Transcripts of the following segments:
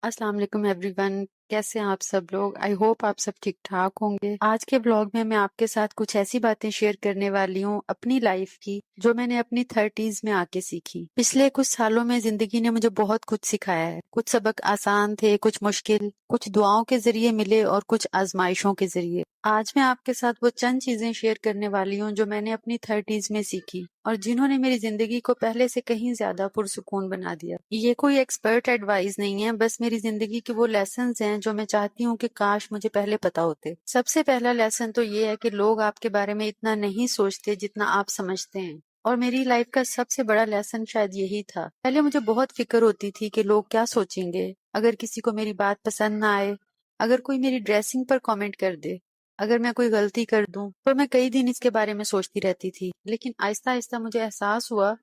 अस्सलाम वालेकुम एवरीवन, कैसे हैं आप सब लोग। आई होप आप सब ठीक ठाक होंगे। आज के ब्लॉग में मैं आपके साथ कुछ ऐसी बातें शेयर करने वाली हूँ अपनी लाइफ की, जो मैंने अपनी 30s में आके सीखी। पिछले कुछ सालों में जिंदगी ने मुझे बहुत कुछ सिखाया है। कुछ सबक आसान थे, कुछ मुश्किल, कुछ दुआओं के जरिए मिले और कुछ आजमाइशों के जरिए। आज मैं आपके साथ वो चंद चीजें शेयर करने वाली हूँ जो मैंने अपनी 30s में सीखी और जिन्होंने मेरी जिंदगी को पहले से कहीं ज्यादा पुरसुकून बना दिया। ये कोई एक्सपर्ट एडवाइस नहीं है, बस मेरी जिंदगी के वो लेसन्स हैं जो मैं चाहती हूँ कि काश मुझे पहले पता होते। सबसे पहला लेसन तो ये है कि लोग आपके बारे में इतना नहीं सोचते जितना आप समझते हैं। और मेरी लाइफ का सबसे बड़ा लेसन शायद यही था। पहले मुझे बहुत फिक्र होती थी कि लोग क्या सोचेंगे, अगर किसी को मेरी बात पसंद ना आए, अगर कोई मेरी ड्रेसिंग पर कमेंट कर दे, अगर मैं कोई गलती कर दूं। तो मैं कई दिन इसके बारे में सोचती रहती थी, लेकिन आहिस्ता आहिस्ता मुझे एहसास हुआ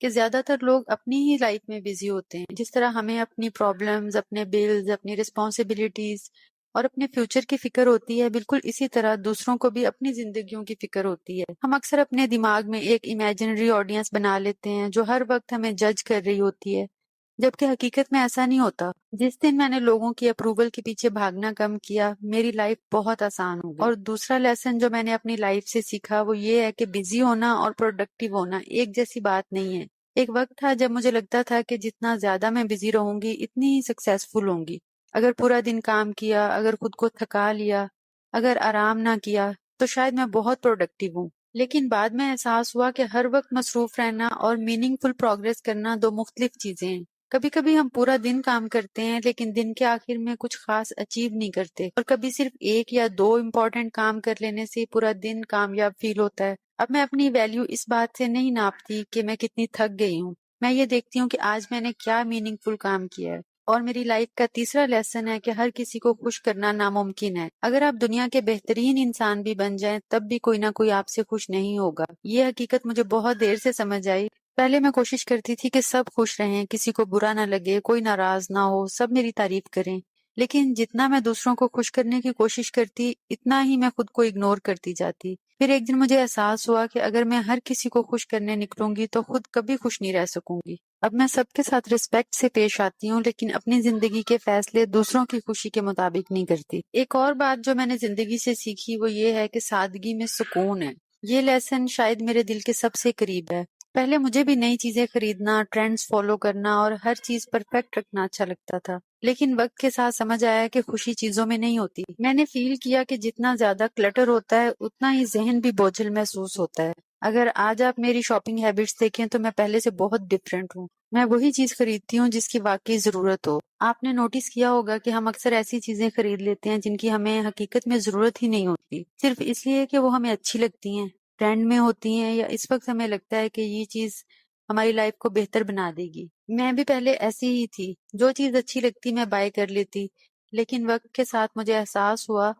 कि ज्यादातर लोग अपनी ही लाइफ में बिजी होते हैं। जिस तरह हमें अपनी प्रॉब्लम्स, अपने बिल्स, अपनी रिस्पॉन्सिबिलिटीज और अपने फ्यूचर की फिक्र होती है, बिल्कुल इसी तरह दूसरों को भी अपनी जिंदगियों की फिक्र होती है। हम अक्सर अपने दिमाग में एक इमेजिनरी ऑडियंस बना लेते हैं जो हर वक्त हमें जज कर रही होती है, जबकि हकीकत में ऐसा नहीं होता। जिस दिन मैंने लोगों की अप्रूवल के पीछे भागना कम किया, मेरी लाइफ बहुत आसान हो गई। और दूसरा लेसन जो मैंने अपनी लाइफ से सीखा वो ये है कि बिजी होना और प्रोडक्टिव होना एक जैसी बात नहीं है। एक वक्त था जब मुझे लगता था कि जितना ज्यादा मैं बिजी रहूंगी इतनी ही सक्सेसफुल होंगी। अगर पूरा दिन काम किया, अगर खुद को थका लिया, अगर आराम ना किया, तो शायद मैं बहुत प्रोडक्टिव हूँ। लेकिन बाद में एहसास हुआ कि हर वक्त मसरूफ रहना और मीनिंगफुल प्रोग्रेस करना दो मुख्तलिफ चीजें हैं। कभी कभी हम पूरा दिन काम करते हैं लेकिन दिन के आखिर में कुछ खास अचीव नहीं करते, और कभी सिर्फ एक या दो इम्पोर्टेंट काम कर लेने से पूरा दिन कामयाब फील होता है। अब मैं अपनी वैल्यू इस बात से नहीं नापती कि मैं कितनी थक गई हूँ, मैं ये देखती हूँ कि आज मैंने क्या मीनिंगफुल काम किया है। और मेरी लाइफ का तीसरा लेसन है कि हर किसी को खुश करना नामुमकिन है। अगर आप दुनिया के बेहतरीन इंसान भी बन जाएं, तब भी कोई ना कोई आपसे खुश नहीं होगा। ये हकीकत मुझे बहुत देर से समझ आई। पहले मैं कोशिश करती थी कि सब खुश रहें, किसी को बुरा ना लगे, कोई नाराज ना हो, सब मेरी तारीफ करें। लेकिन जितना मैं दूसरों को खुश करने की कोशिश करती, इतना ही मैं खुद को इग्नोर करती जाती। फिर एक दिन मुझे एहसास हुआ कि अगर मैं हर किसी को खुश करने निकलूंगी तो खुद कभी खुश नहीं रह सकूंगी। अब मैं सबके साथ रिस्पेक्ट से पेश आती हूँ, लेकिन अपनी जिंदगी के फैसले दूसरों की खुशी के मुताबिक नहीं करती। एक और बात जो मैंने जिंदगी से सीखी वो ये है कि सादगी में सुकून है। ये लेसन शायद मेरे दिल के सबसे करीब है। पहले मुझे भी नई चीजें खरीदना, ट्रेंड्स फॉलो करना और हर चीज परफेक्ट रखना अच्छा लगता था, लेकिन वक्त के साथ समझ आया कि खुशी चीजों में नहीं होती। मैंने फील किया कि जितना ज्यादा क्लटर होता है उतना ही जहन भी बोझिल महसूस होता है। अगर आज आप मेरी शॉपिंग हैबिट्स देखें तो मैं पहले से बहुत डिफरेंट हूँ। मैं वही चीज खरीदती हूँ जिसकी वाकई जरूरत हो। आपने नोटिस किया होगा कि हम अक्सर ऐसी चीजें खरीद लेते हैं जिनकी हमें हकीकत में जरूरत ही नहीं होती, सिर्फ इसलिए कि वो हमें अच्छी लगती हैं, ट्रेंड में होती हैं, या इस वक्त हमें लगता है कि ये चीज हमारी लाइफ को बेहतर बना देगी। मैं भी पहले ऐसी ही थी, जो चीज अच्छी लगती मैं बाय कर लेती, लेकिन वक्त के साथ मुझे एहसास हुआ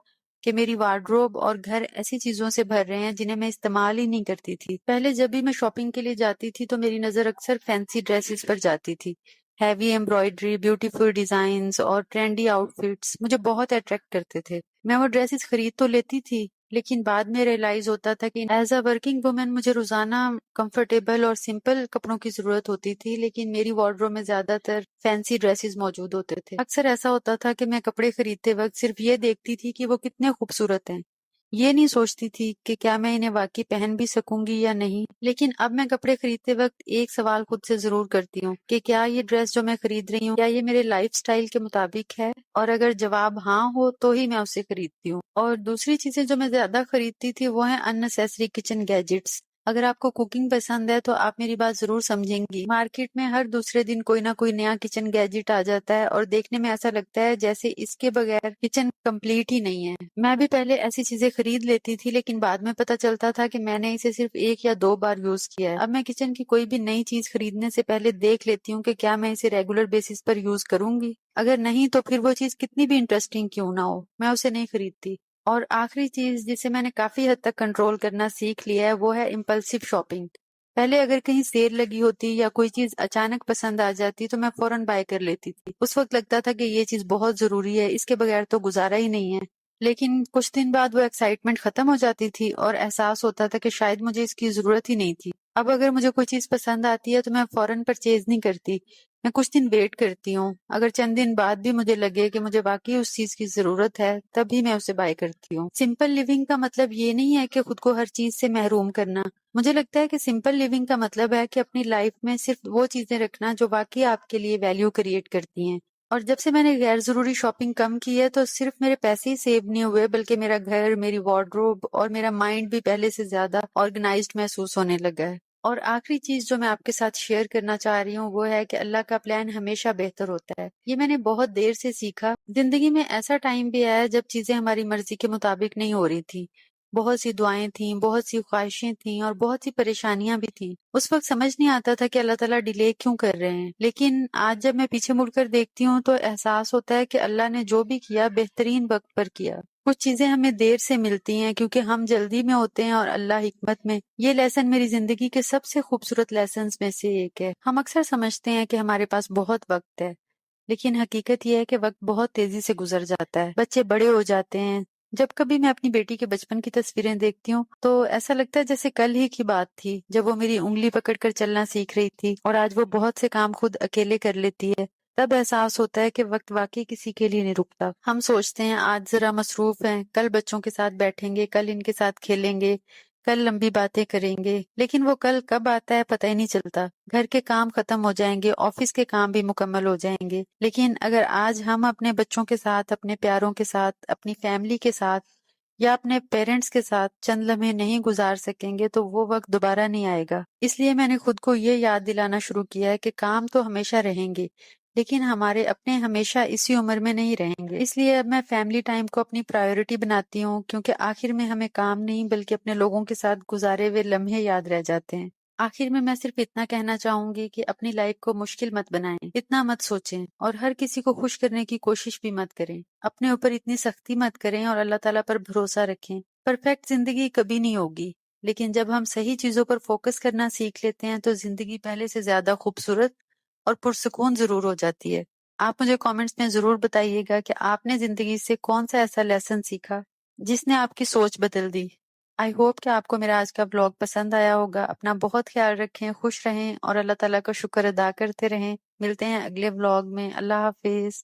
कि मेरी वार्डरोब और घर ऐसी चीजों से भर रहे हैं जिन्हें मैं इस्तेमाल ही नहीं करती थी। पहले जब भी मैं शॉपिंग के लिए जाती थी तो मेरी नजर अक्सर फैंसी ड्रेसेस पर जाती थी। हैवी एम्ब्रॉयडरी, ब्यूटीफुल डिजाइन्स और ट्रेंडी आउटफिट्स मुझे बहुत अट्रैक्ट करते थे। मैं वो ड्रेसेस खरीद तो लेती थी, लेकिन बाद में रियलाइज होता था कि एज अ वर्किंग वुमेन मुझे रोजाना कंफर्टेबल और सिंपल कपड़ों की जरूरत होती थी, लेकिन मेरी वार्डरोब में ज्यादातर फैंसी ड्रेसेस मौजूद होते थे। अक्सर ऐसा होता था कि मैं कपड़े खरीदते वक्त सिर्फ ये देखती थी कि वो कितने खूबसूरत हैं, ये नहीं सोचती थी कि क्या मैं इन्हें वाकई पहन भी सकूंगी या नहीं। लेकिन अब मैं कपड़े खरीदते वक्त एक सवाल खुद से जरूर करती हूँ कि क्या ये ड्रेस जो मैं खरीद रही हूँ, क्या ये मेरे लाइफ स्टाइल के मुताबिक है, और अगर जवाब हाँ हो तो ही मैं उसे खरीदती हूँ। और दूसरी चीजें जो मैं ज्यादा खरीदती थी वो है अननेसेसरी किचन गैजेट्स। अगर आपको कुकिंग पसंद है तो आप मेरी बात जरूर समझेंगी। मार्केट में हर दूसरे दिन कोई ना कोई नया किचन गैजेट आ जाता है और देखने में ऐसा लगता है जैसे इसके बगैर किचन कंप्लीट ही नहीं है। मैं भी पहले ऐसी चीजें खरीद लेती थी, लेकिन बाद में पता चलता था कि मैंने इसे सिर्फ एक या दो बार यूज किया है। अब मैं किचन की कोई भी नई चीज खरीदने से पहले देख लेती हूँ कि क्या मैं इसे रेगुलर बेसिस पर यूज करूंगी। अगर नहीं तो फिर वो चीज कितनी भी इंटरेस्टिंग क्यों ना हो, मैं उसे नहीं खरीदती। और आखिरी चीज जिसे मैंने काफी हद तक कंट्रोल करना सीख लिया है वो है इम्पल्सिव शॉपिंग। पहले अगर कहीं सेल लगी होती या कोई चीज अचानक पसंद आ जाती तो मैं फौरन बाय कर लेती थी। उस वक्त लगता था कि ये चीज बहुत जरूरी है, इसके बगैर तो गुजारा ही नहीं है। लेकिन कुछ दिन बाद वो एक्साइटमेंट खत्म हो जाती थी और एहसास होता था कि शायद मुझे इसकी जरूरत ही नहीं थी। अब अगर मुझे कोई चीज पसंद आती है तो मैं फौरन परचेज नहीं करती, میں کچھ دن ویٹ کرتی ہوں، اگر چند دن بعد بھی مجھے لگے کہ مجھے واقعی اس چیز کی ضرورت ہے تبھی میں اسے بائی کرتی ہوں۔ سمپل لیونگ کا مطلب یہ نہیں ہے کہ خود کو ہر چیز سے محروم کرنا۔ مجھے لگتا ہے کہ سمپل لیونگ کا مطلب ہے کہ اپنی لائف میں صرف وہ چیزیں رکھنا جو واقعی آپ کے لیے ویلیو کریٹ کرتی ہیں۔ اور جب سے میں نے غیر ضروری شاپنگ کم کی ہے تو صرف میرے پیسے ہی سیو نہیں ہوئے، بلکہ میرا گھر، میری وارڈروب اور میرا مائنڈ بھی پہلے سے زیادہ آرگنائزڈ محسوس ہونے لگا ہے۔ اور آخری چیز جو میں آپ کے ساتھ شیئر کرنا چاہ رہی ہوں وہ ہے کہ اللہ کا پلان ہمیشہ بہتر ہوتا ہے۔ یہ میں نے بہت دیر سے سیکھا۔ زندگی میں ایسا ٹائم بھی آیا جب چیزیں ہماری مرضی کے مطابق نہیں ہو رہی تھی، بہت سی دعائیں تھیں، بہت سی خواہشیں تھیں اور بہت سی پریشانیاں بھی تھیں۔ اس وقت سمجھ نہیں آتا تھا کہ اللہ تعالیٰ ڈیلے کیوں کر رہے ہیں، لیکن آج جب میں پیچھے مڑ کر دیکھتی ہوں تو احساس ہوتا ہے کہ اللہ نے جو بھی کیا بہترین وقت پر کیا۔ کچھ چیزیں ہمیں دیر سے ملتی ہیں کیونکہ ہم جلدی میں ہوتے ہیں اور اللہ حکمت میں۔ یہ لیسن میری زندگی کے سب سے خوبصورت لیسنز میں سے ایک ہے۔ ہم اکثر سمجھتے ہیں کہ ہمارے پاس بہت وقت ہے، لیکن حقیقت یہ ہے کہ وقت بہت تیزی سے گزر جاتا ہے۔ بچے بڑے ہو جاتے ہیں۔ جب کبھی میں اپنی بیٹی کے بچپن کی تصویریں دیکھتی ہوں تو ایسا لگتا ہے جیسے کل ہی کی بات تھی جب وہ میری انگلی پکڑ کر چلنا سیکھ رہی تھی، اور آج وہ بہت سے کام خود اکیلے کر لیتی ہے۔ تب احساس ہوتا ہے کہ وقت واقعی کسی کے لیے نہیں رکتا۔ ہم سوچتے ہیں آج ذرا مصروف ہیں، کل بچوں کے ساتھ بیٹھیں گے، کل ان کے ساتھ کھیلیں گے، کل لمبی باتیں کریں گے، لیکن وہ کل کب آتا ہے پتہ ہی نہیں چلتا۔ گھر کے کام ختم ہو جائیں گے، آفس کے کام بھی مکمل ہو جائیں گے، لیکن اگر آج ہم اپنے بچوں کے ساتھ، اپنے پیاروں کے ساتھ، اپنی فیملی کے ساتھ یا اپنے پیرنٹس کے ساتھ چند لمحے نہیں گزار سکیں گے تو وہ وقت دوبارہ نہیں آئے گا۔ اس لیے میں نے خود کو یہ یاد دلانا شروع کیا ہے کہ کام تو ہمیشہ رہیں گے، لیکن ہمارے اپنے ہمیشہ اسی عمر میں نہیں رہیں گے۔ اس لیے اب میں فیملی ٹائم کو اپنی پرائیورٹی بناتی ہوں، کیونکہ آخر میں ہمیں کام نہیں بلکہ اپنے لوگوں کے ساتھ گزارے ہوئے لمحے یاد رہ جاتے ہیں۔ آخر میں صرف اتنا کہنا چاہوں گی کہ اپنی لائف کو مشکل مت بنائیں، اتنا مت سوچیں اور ہر کسی کو خوش کرنے کی کوشش بھی مت کریں۔ اپنے اوپر اتنی سختی مت کریں اور اللہ تعالیٰ پر بھروسہ رکھیں۔ پرفیکٹ زندگی کبھی نہیں ہوگی، لیکن جب ہم صحیح چیزوں پر فوکس کرنا سیکھ لیتے ہیں تو زندگی پہلے سے زیادہ خوبصورت اور پرسکون ضرور ہو جاتی ہے۔ آپ مجھے کامنٹس میں ضرور بتائیے گا کہ آپ نے زندگی سے کون سا ایسا لیسن سیکھا جس نے آپ کی سوچ بدل دی۔ آئی ہوپ کہ آپ کو میرا آج کا بلاگ پسند آیا ہوگا۔ اپنا بہت خیال رکھیں، خوش رہیں اور اللہ تعالیٰ کا شکر ادا کرتے رہیں۔ ملتے ہیں اگلے بلاگ میں۔ اللہ حافظ۔